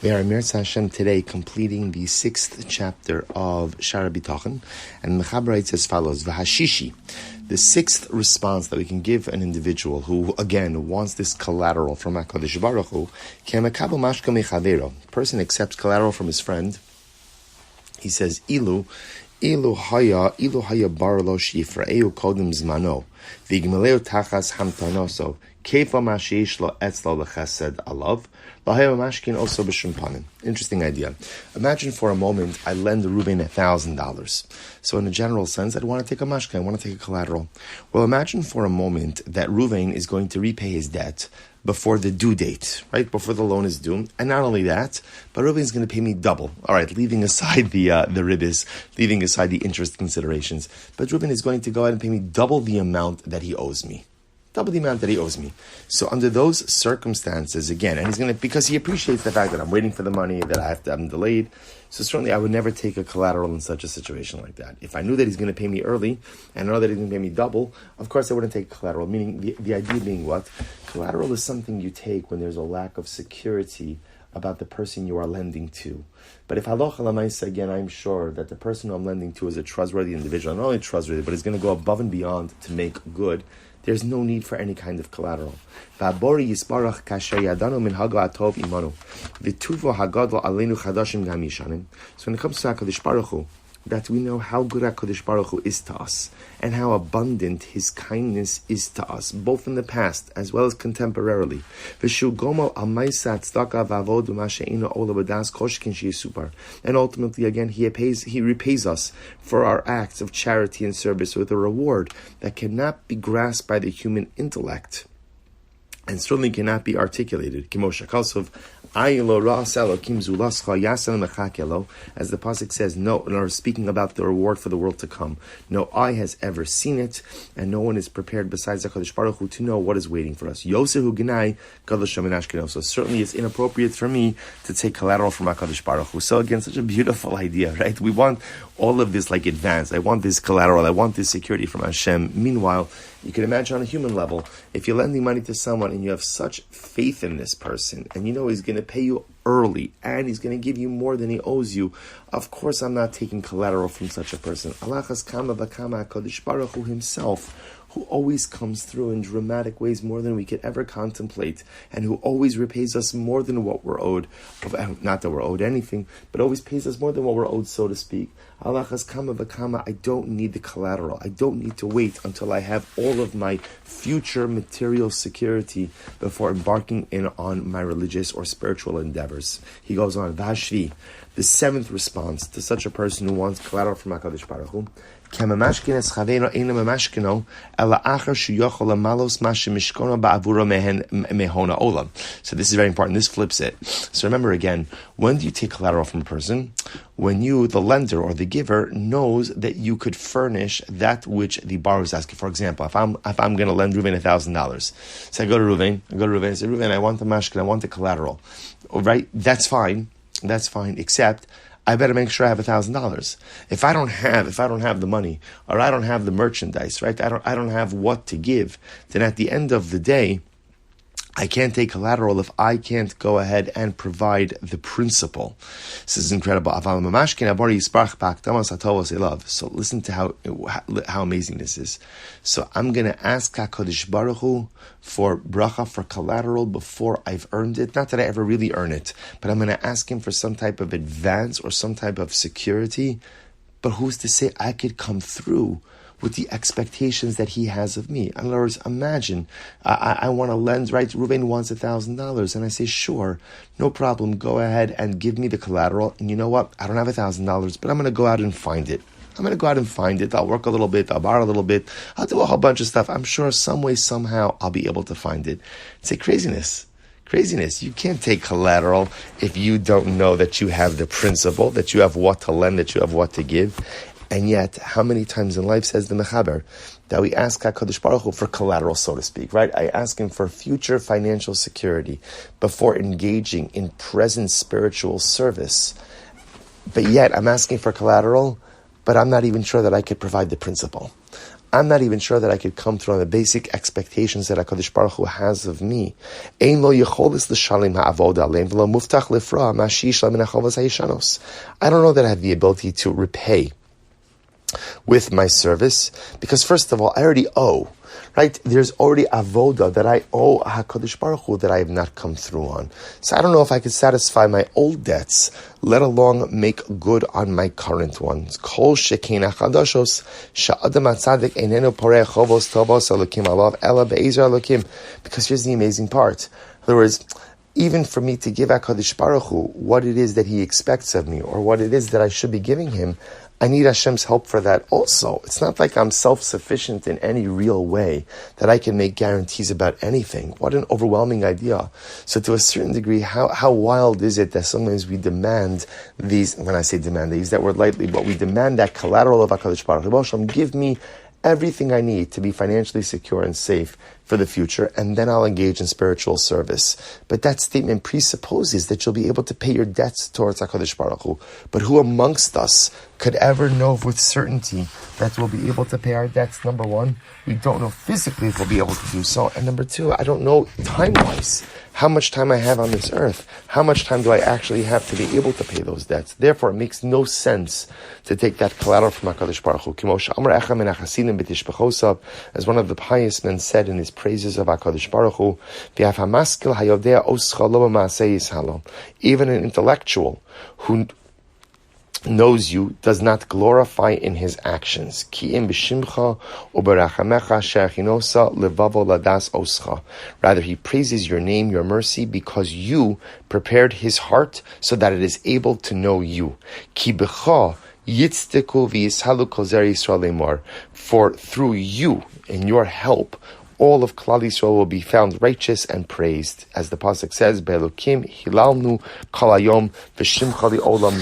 We are Mirza Hashem today completing the 6th chapter of Shaar Habitachon, and Mechaber writes as follows: V'hashishi, the 6th response that we can give an individual who, again, wants this collateral from HaKadosh Baruch Hu, K'mekabel mashka mechavero. Person accepts collateral from his friend. He says, Ilu haya barlo shifra'eu kodem zmano, v'igmeleu tachas hamtanoso, kefa mashish lo etzlo lechesed alav, l'haya mashkin also b'shum panim. Interesting idea. Imagine for a moment I lend Reuven $1,000. So in a general sense, I'd want to take a mashkin, I want to take a collateral. Well, imagine for a moment that Reuven is going to repay his debt before the due date, right? Before the loan is due. And not only that, but Reuven is going to pay me double. All right, leaving aside the ribbis, leaving aside the interest considerations. But Reuven is going to go ahead and pay me double the amount that he owes me. Double the amount that he owes me. So under those circumstances, again, and he's going to, because he appreciates the fact that I'm waiting for the money, that I have to have him delayed. So certainly I would never take a collateral in such a situation like that. If I knew that he's going to pay me early, and I know that he's going to pay me double, of course I wouldn't take collateral. Meaning the idea being what? Collateral is something you take when there's a lack of security about the person you are lending to. But if halacha l'maisa, again, I'm sure that the person who I'm lending to is a trustworthy individual, not only trustworthy, but is going to go above and beyond to make good, there's no need for any kind of collateral. So when it comes to HaKadosh Baruch Hu, that we know how good HaKadosh Baruch Hu is to us and how abundant His kindness is to us, both in the past as well as contemporarily. And ultimately, again, He repays us for our acts of charity and service with a reward that cannot be grasped by the human intellect and certainly cannot be articulated. As the pasuk says, no, speaking about the reward for the world to come. No eye has ever seen it, and no one is prepared besides HaKadosh Baruch Hu to know what is waiting for us. So certainly it's inappropriate for me to take collateral from HaKadosh Baruch Hu. So again, such a beautiful idea, right? We want all of this like advanced. I want this collateral. I want this security from Hashem. Meanwhile, you can imagine on a human level, if you're lending money to someone and you have such faith in this person, and you know he's going to pay you early, and he's going to give you more than he owes you, of course I'm not taking collateral from such a person. Alachas kama v'kama HaKadosh Baruch Hu himself, who always comes through in dramatic ways more than we could ever contemplate, and who always repays us more than what we're owed. Not that we're owed anything, but always pays us more than what we're owed, so to speak. Alachas kama v'kama, I don't need the collateral. I don't need to wait until I have all of my future material security before embarking in on my religious or spiritual endeavors. He goes on, Vashvi, the 7th response to such a person who wants collateral from HaKadosh Baruch Hu, so this is very important. This flips it. So remember again, when do you take collateral from a person? When you, the lender or the giver, knows that you could furnish that which the borrower is asking. For example, if I'm going to lend Reuven $1,000, so I go to Reuven and say, Reuven, I want the mashkin, I want the collateral. All right, that's fine, except I better make sure I have $1,000. If I don't have the money, or I don't have the merchandise, right? I don't have what to give, then at the end of the day, I can't take collateral if I can't go ahead and provide the principal. This is incredible. So listen to how amazing this is. So I'm going to ask HaKadosh Baruch Hu for bracha, for collateral before I've earned it. Not that I ever really earn it, but I'm going to ask him for some type of advance or some type of security. But who's to say I could come through with the expectations that he has of me? In other words, imagine, I want to lend, right? Reuven wants $1,000, and I say, sure, no problem, go ahead and give me the collateral. And you know what? I don't have $1,000, but I'm going to go out and find it. I'll work a little bit, I'll borrow a little bit, I'll do a whole bunch of stuff. I'm sure some way, somehow, I'll be able to find it. It's a craziness. You can't take collateral if you don't know that you have the principle, that you have what to lend, that you have what to give. And yet, how many times in life, says the Mechaber, that we ask HaKadosh Baruch Hu for collateral, so to speak, right? I ask him for future financial security before engaging in present spiritual service. But yet, I'm asking for collateral, but I'm not even sure that I could provide the principal. I'm not even sure that I could come through on the basic expectations that HaKadosh Baruch Hu has of me. Ein lo yecholis l'shalim ha'avoda alein v'lo muftach lifra ma she'ish la min ha'chavos ha'yeshanos. I don't know that I have the ability to repay with my service, because first of all, I already owe. Right? There's already avoda that I owe HaKadosh Baruch Hu that I have not come through on. So I don't know if I could satisfy my old debts, let alone make good on my current ones. Kol shekein hachadashos sha'adam hatzadik einenu poreh chovos tovos elokim alav ela be'ezer elokim. Because here's the amazing part. In other words, even for me to give HaKadosh Baruch Hu what it is that He expects of me, or what it is that I should be giving Him, I need Hashem's help for that also. It's not like I'm self-sufficient in any real way, that I can make guarantees about anything. What an overwhelming idea. So to a certain degree, how wild is it that sometimes we demand these, when I say demand, I use that word lightly, but we demand that collateral of HaKadosh Baruch Hu. Hashem, give me everything I need to be financially secure and safe for the future, and then I'll engage in spiritual service. But that statement presupposes that you'll be able to pay your debts towards HaKadosh Baruch Hu. But who amongst us could ever know with certainty that we'll be able to pay our debts? Number one, we don't know physically if we'll be able to do so. And number two, I don't know time-wise how much time I have on this earth. How much time do I actually have to be able to pay those debts? Therefore, it makes no sense to take that collateral from HaKadosh Baruch Hu. As one of the pious men said in his praises of HaKadosh Baruch Hu, even an intellectual who knows you does not glorify in his actions. Rather, he praises your name, your mercy, because you prepared his heart so that it is able to know you. For through you, in your help, all of Klal Yisrael will be found righteous and praised. As the pasuk says, Be'elokim hilalnu kol hayom v'shimcha li'olam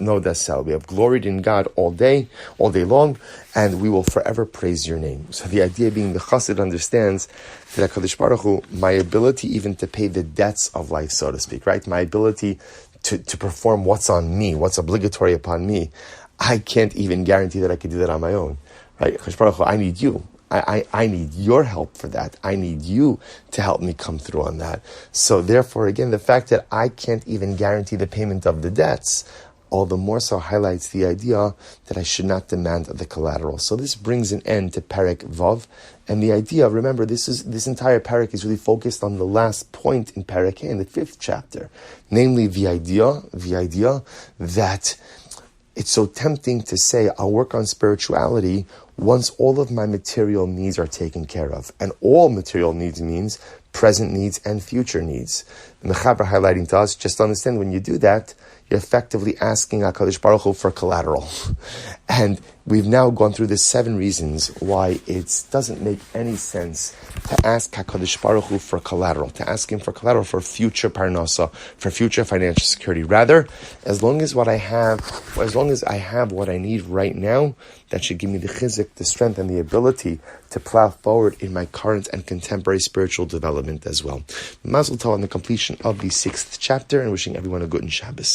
nodasel. We have gloried in God all day long, and we will forever praise your name. So the idea being, the Chassid understands that HaKadosh Baruch Hu, my ability even to pay the debts of life, so to speak, right? My ability to perform what's on me, what's obligatory upon me, I can't even guarantee that I could do that on my own, right? HaKadosh Baruch Hu, I need you. I need your help for that. I need you to help me come through on that. So therefore, again, the fact that I can't even guarantee the payment of the debts, all the more so highlights the idea that I should not demand the collateral. So this brings an end to Perek Vav. And the idea, remember, this entire Perek is really focused on the last point in Perek A, in the 5th chapter. Namely, the idea that it's so tempting to say, I'll work on spirituality once all of my material needs are taken care of. And all material needs means present needs and future needs. And the Chaber highlighting to us, just understand, when you do that, you're effectively asking HaKadosh Baruch Hu for collateral. And we've now gone through the 7 reasons why it doesn't make any sense to ask HaKadosh Baruch Hu for collateral, to ask Him for collateral for future parnasa, for future financial security. Rather, as long as I have what I need right now, that should give me the chizuk, the strength, and the ability to plow forward in my current and contemporary spiritual development as well. Mazel tov on the completion of the 6th chapter, and wishing everyone a good Shabbos.